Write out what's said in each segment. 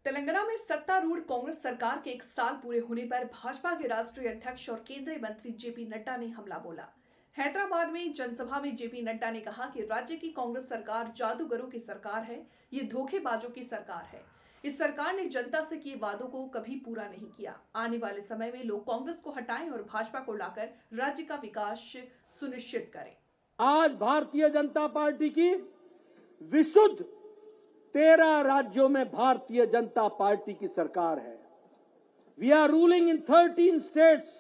तेलंगाना में सत्तारूढ़ कांग्रेस सरकार के एक साल पूरे होने पर भाजपा के राष्ट्रीय अध्यक्ष और केंद्रीय मंत्री जेपी नड्डा ने हमला बोला। हैदराबाद में जनसभा में जेपी नड्डा ने कहा कि राज्य की कांग्रेस सरकार जादूगरों की सरकार है, ये धोखेबाजों की सरकार है। इस सरकार ने जनता से किए वादों को कभी पूरा नहीं किया। आने वाले समय में लोग कांग्रेस को हटाएं और भाजपा को लाकर राज्य का विकास सुनिश्चित करें। आज भारतीय जनता पार्टी की विशुद्ध 13 राज्यों में भारतीय जनता पार्टी की सरकार है। We are ruling in 13 states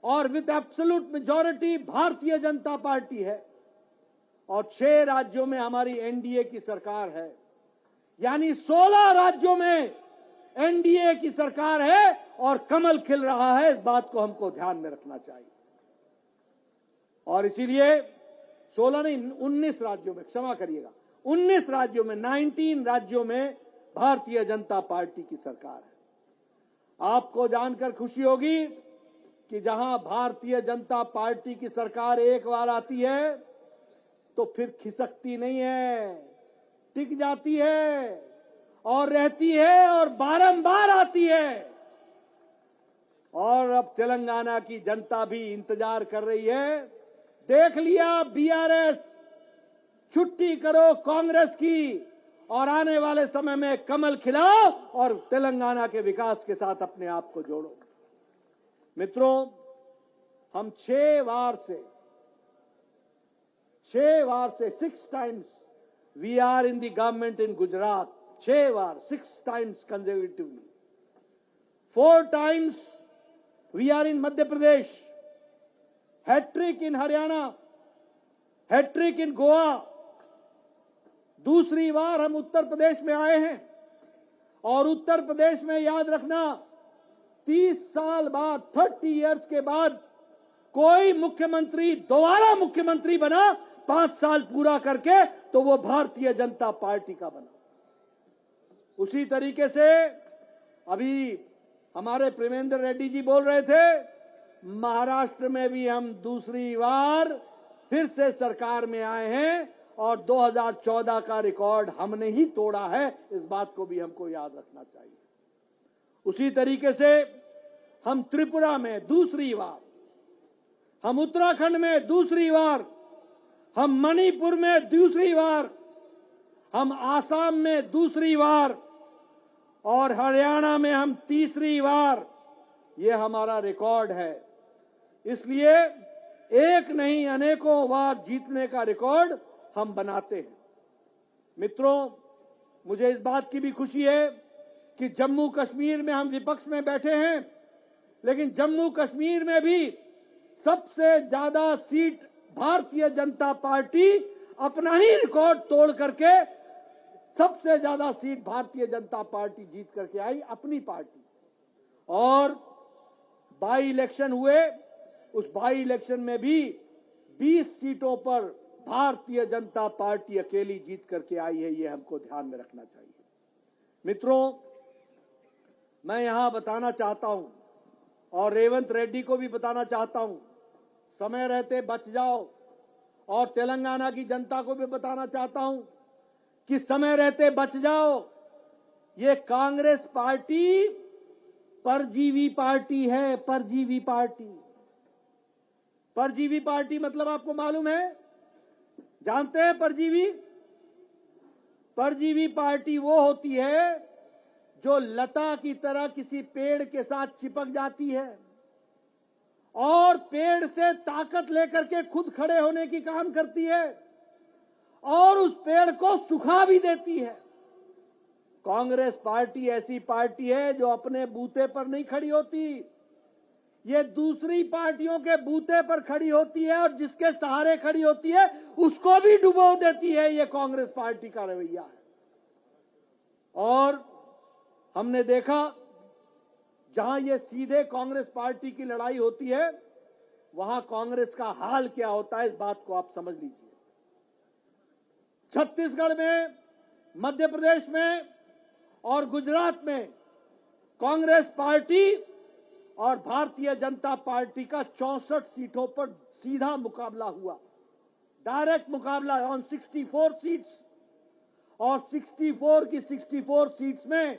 और with absolute majority Bharatiya Janata party है और 6 राज्यों में हमारी एनडीए की सरकार है, यानी 16 राज्यों में एनडीए की सरकार है और कमल खिल रहा है। इस बात को हमको ध्यान में रखना चाहिए और इसीलिए 16 नहीं 19 राज्यों में, क्षमा करिएगा, 19 राज्यों में, 19 राज्यों में भारतीय जनता पार्टी की सरकार है। आपको जानकर खुशी होगी कि जहां भारतीय जनता पार्टी की सरकार एक बार आती है तो फिर खिसकती नहीं है, टिक जाती है और रहती है और बारंबार आती है। और अब तेलंगाना की जनता भी इंतजार कर रही है। देख लिया बीआरएस, छुट्टी करो कांग्रेस की और आने वाले समय में कमल खिलाओ और तेलंगाना के विकास के साथ अपने आप को जोड़ो। मित्रों, हम 6 बार से 6 times we are in the government in Gujarat, 6 bar, 6 times consecutively, 4 times we are in Madhya Pradesh, hat trick in Haryana, hat trick इन गोवा, दूसरी बार हम उत्तर प्रदेश में आए हैं और उत्तर प्रदेश में याद रखना 30 साल बाद, 30 इयर्स के बाद कोई मुख्यमंत्री दोबारा मुख्यमंत्री बना 5 साल पूरा करके तो वो भारतीय जनता पार्टी का बना। उसी तरीके से अभी हमारे प्रेमेंद्र रेड्डी जी बोल रहे थे, महाराष्ट्र में भी हम दूसरी बार फिर से सरकार में आए हैं और 2014 का रिकॉर्ड हमने ही तोड़ा है। इस बात को भी हमको याद रखना चाहिए। उसी तरीके से हम त्रिपुरा में दूसरी बार, हम उत्तराखंड में दूसरी बार, हम मणिपुर में दूसरी बार, हम आसाम में दूसरी बार और हरियाणा में हम तीसरी बार। ये हमारा रिकॉर्ड है। इसलिए एक नहीं अनेकों बार जीतने का रिकॉर्ड हम बनाते हैं। मित्रों, मुझे इस बात की भी खुशी है कि जम्मू कश्मीर में हम विपक्ष में बैठे हैं, लेकिन जम्मू कश्मीर में भी सबसे ज्यादा सीट भारतीय जनता पार्टी अपना ही रिकॉर्ड तोड़ करके सबसे ज्यादा सीट भारतीय जनता पार्टी जीत करके आई, अपनी पार्टी। और बाई इलेक्शन हुए, उस बाई इलेक्शन में भी 20 सीटों पर भारतीय जनता पार्टी अकेली जीत करके आई है। ये हमको ध्यान में रखना चाहिए। मित्रों, मैं यहां बताना चाहता हूं और रेवंत रेड्डी को भी बताना चाहता हूं, समय रहते बच जाओ, और तेलंगाना की जनता को भी बताना चाहता हूं कि समय रहते बच जाओ। ये कांग्रेस पार्टी परजीवी पार्टी है, परजीवी पार्टी। परजीवी पार्टी मतलब आपको मालूम है, जानते हैं परजीवी? परजीवी पार्टी वो होती है जो लता की तरह किसी पेड़ के साथ चिपक जाती है और पेड़ से ताकत लेकर के खुद खड़े होने की काम करती है और उस पेड़ को सुखा भी देती है। कांग्रेस पार्टी ऐसी पार्टी है जो अपने बूते पर नहीं खड़ी होती, ये दूसरी पार्टियों के बूते पर खड़ी होती है और जिसके सहारे खड़ी होती है उसको भी डुबो देती है। ये कांग्रेस पार्टी का रवैया है। और हमने देखा जहां ये सीधे कांग्रेस पार्टी की लड़ाई होती है वहां कांग्रेस का हाल क्या होता है, इस बात को आप समझ लीजिए। छत्तीसगढ़ में, मध्य प्रदेश में और गुजरात में कांग्रेस पार्टी और भारतीय जनता पार्टी का 64 सीटों पर सीधा मुकाबला हुआ, डायरेक्ट मुकाबला ऑन 64 सीट्स। और 64 की 64 सीट्स में